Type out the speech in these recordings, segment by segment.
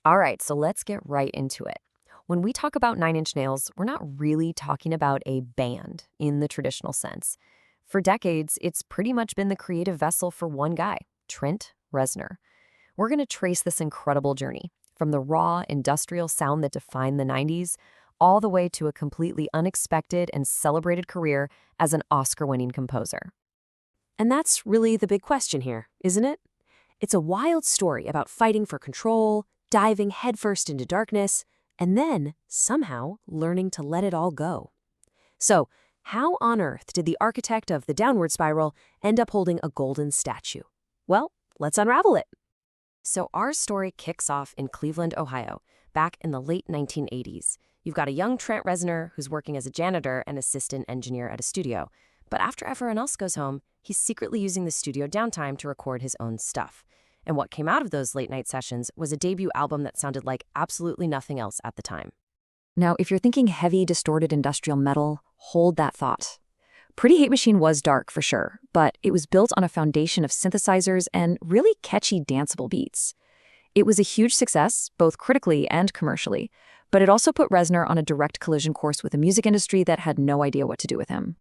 All right, so let's get right into it. When we talk about Nine Inch Nails, we're not really talking about a band in the traditional sense. For decades, it's pretty much been the creative vessel for one guy, Trent Reznor. We're going to trace this incredible journey from the raw industrial sound that defined the 90s all the way to a completely unexpected and celebrated career as an Oscar-winning composer. And that's really the big question here, isn't it? It's a wild story about fighting for control, diving headfirst into darkness, and then, somehow, learning to let it all go. So, how on earth did the architect of the downward spiral end up holding a golden statue? Well, let's unravel it. So our story kicks off in Cleveland, Ohio, back in the late 1980s. You've got a young Trent Reznor who's working as a janitor and assistant engineer at a studio. But after everyone else goes home, he's secretly using the studio downtime to record his own stuff. And what came out of those late-night sessions was a debut album that sounded like absolutely nothing else at the time. Now, if you're thinking heavy, distorted industrial metal, hold that thought. Pretty Hate Machine was dark for sure, but it was built on a foundation of synthesizers and really catchy danceable beats. It was a huge success, both critically and commercially, but it also put Reznor on a direct collision course with a music industry that had no idea what to do with him.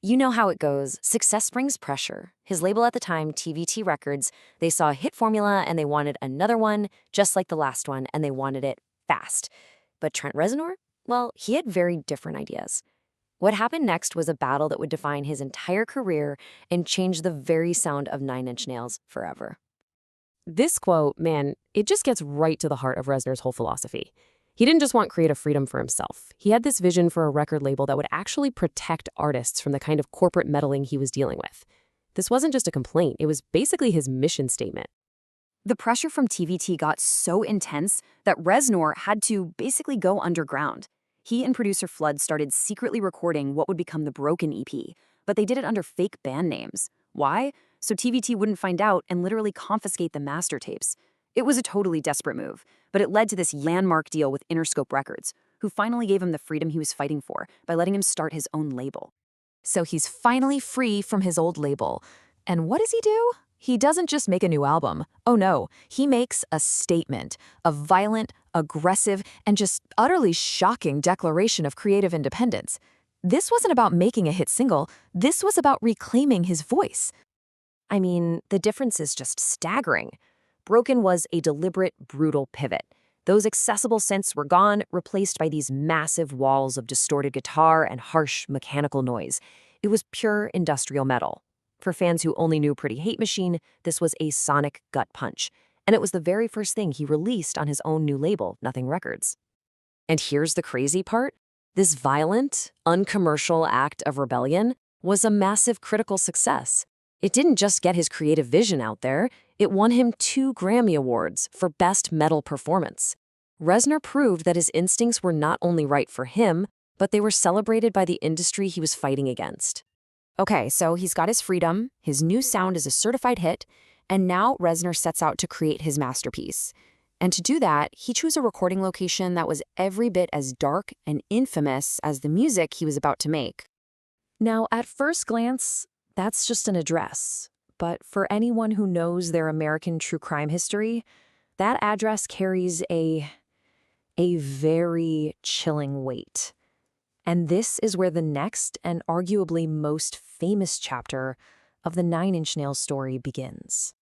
You know how it goes. Success brings pressure. His label at the time, TVT Records, they saw a hit formula and they wanted another one, just like the last one, and they wanted it fast. But Trent Reznor? Well, he had very different ideas. What happened next was a battle that would define his entire career and change the very sound of Nine Inch Nails forever. This quote, man, it just gets right to the heart of Reznor's whole philosophy. He didn't just want creative freedom for himself. He had this vision for a record label that would actually protect artists from the kind of corporate meddling he was dealing with. This wasn't just a complaint, it was basically his mission statement. The pressure from TVT got so intense that Reznor had to basically go underground. He and producer Flood started secretly recording what would become the Broken EP, but they did it under fake band names. Why? So TVT wouldn't find out and literally confiscate the master tapes. It was a totally desperate move, but it led to this landmark deal with Interscope Records, who finally gave him the freedom he was fighting for by letting him start his own label. So he's finally free from his old label. And what does he do? He doesn't just make a new album. Oh no, he makes a statement, a violent, aggressive, and just utterly shocking declaration of creative independence. This wasn't about making a hit single, this was about reclaiming his voice. I mean, the difference is just staggering. Broken was a deliberate, brutal pivot. Those accessible synths were gone, replaced by these massive walls of distorted guitar and harsh mechanical noise. It was pure industrial metal. For fans who only knew Pretty Hate Machine, this was a sonic gut punch. And it was the very first thing he released on his own new label, Nothing Records. And here's the crazy part. This violent, uncommercial act of rebellion was a massive critical success. It didn't just get his creative vision out there, it won him 2 Grammy Awards for Best Metal Performance. Reznor proved that his instincts were not only right for him, but they were celebrated by the industry he was fighting against. Okay, so he's got his freedom, his new sound is a certified hit, and now Reznor sets out to create his masterpiece. And to do that, he chose a recording location that was every bit as dark and infamous as the music he was about to make. Now, at first glance, that's just an address. But for anyone who knows their American true crime history, that address carries a very chilling weight. And this is where the next and arguably most famous chapter of the Nine Inch Nails story begins.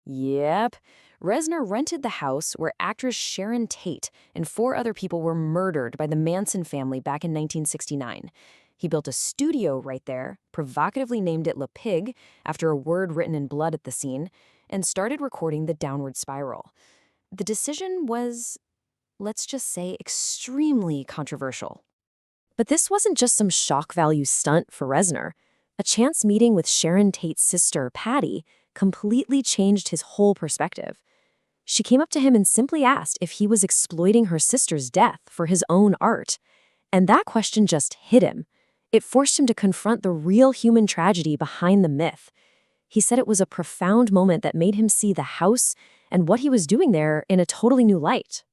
Yep, Reznor rented the house where actress Sharon Tate and 4 other people were murdered by the Manson family back in 1969. He built a studio right there, provocatively named it Le Pig, after a word written in blood at the scene, and started recording the downward spiral. The decision was, let's just say, extremely controversial. But this wasn't just some shock value stunt for Reznor. A chance meeting with Sharon Tate's sister, Patty, completely changed his whole perspective. She came up to him and simply asked if he was exploiting her sister's death for his own art. And that question just hit him. It forced him to confront the real human tragedy behind the myth. He said it was a profound moment that made him see the house and what he was doing there in a totally new light.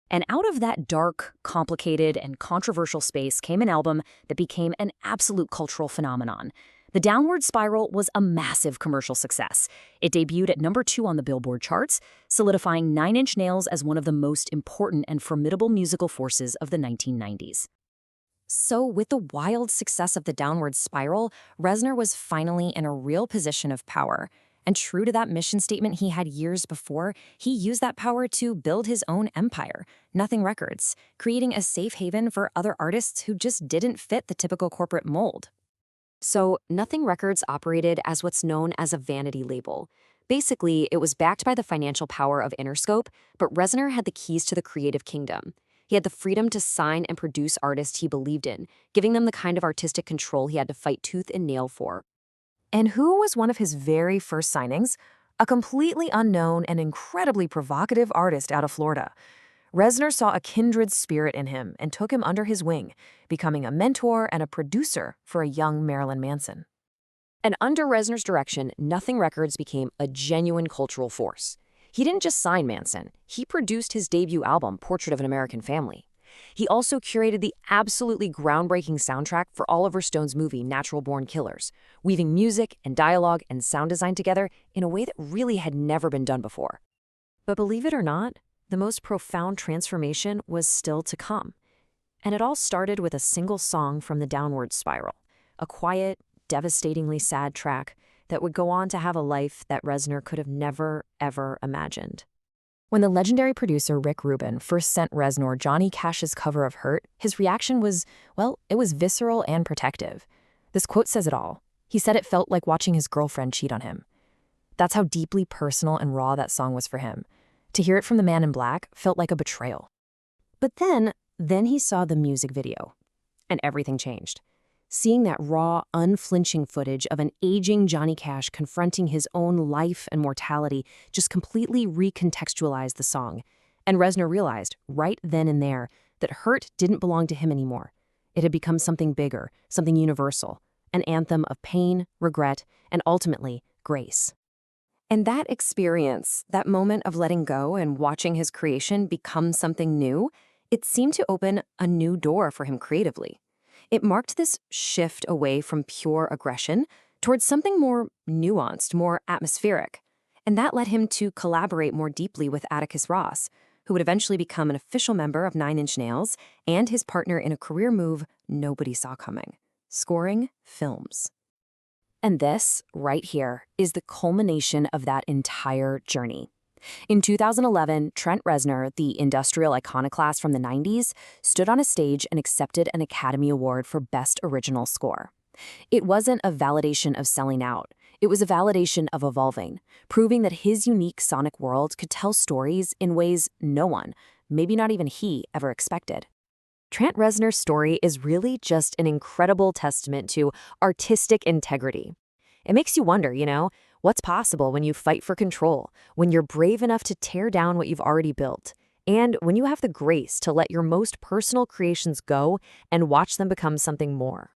And out of that dark, complicated, and controversial space came an album that became an absolute cultural phenomenon. The Downward Spiral was a massive commercial success. It debuted at #2 on the Billboard charts, solidifying Nine Inch Nails as one of the most important and formidable musical forces of the 1990s. So, with the wild success of the Downward Spiral, Reznor was finally in a real position of power. And true to that mission statement he had years before, he used that power to build his own empire, Nothing Records, creating a safe haven for other artists who just didn't fit the typical corporate mold. So, Nothing Records operated as what's known as a vanity label. Basically, it was backed by the financial power of Interscope, but Reznor had the keys to the creative kingdom. He had the freedom to sign and produce artists he believed in, giving them the kind of artistic control he had to fight tooth and nail for. And who was one of his very first signings? A completely unknown and incredibly provocative artist out of Florida. Reznor saw a kindred spirit in him and took him under his wing, becoming a mentor and a producer for a young Marilyn Manson. And under Reznor's direction, Nothing Records became a genuine cultural force. He didn't just sign Manson, he produced his debut album, Portrait of an American Family. He also curated the absolutely groundbreaking soundtrack for Oliver Stone's movie Natural Born Killers, weaving music and dialogue and sound design together in a way that really had never been done before. But believe it or not, the most profound transformation was still to come. And it all started with a single song from the Downward Spiral, a quiet, devastatingly sad track that would go on to have a life that Reznor could have never, ever imagined. When the legendary producer Rick Rubin first sent Reznor Johnny Cash's cover of Hurt, his reaction was, well, it was visceral and protective. This quote says it all. He said it felt like watching his girlfriend cheat on him. That's how deeply personal and raw that song was for him. To hear it from the Man in Black felt like a betrayal. But then he saw the music video, and everything changed. Seeing that raw, unflinching footage of an aging Johnny Cash confronting his own life and mortality just completely recontextualized the song. And Reznor realized, right then and there, that Hurt didn't belong to him anymore. It had become something bigger, something universal, an anthem of pain, regret, and ultimately, grace. And that experience, that moment of letting go and watching his creation become something new, it seemed to open a new door for him creatively. It marked this shift away from pure aggression towards something more nuanced, more atmospheric. And that led him to collaborate more deeply with Atticus Ross, who would eventually become an official member of Nine Inch Nails and his partner in a career move nobody saw coming, scoring films. And this, right here, is the culmination of that entire journey. In 2011, Trent Reznor, the industrial iconoclast from the 90s, stood on a stage and accepted an Academy Award for Best Original Score. It wasn't a validation of selling out. It was a validation of evolving, proving that his unique sonic world could tell stories in ways no one, maybe not even he, ever expected. Trent Reznor's story is really just an incredible testament to artistic integrity. It makes you wonder, what's possible when you fight for control, when you're brave enough to tear down what you've already built, and when you have the grace to let your most personal creations go and watch them become something more.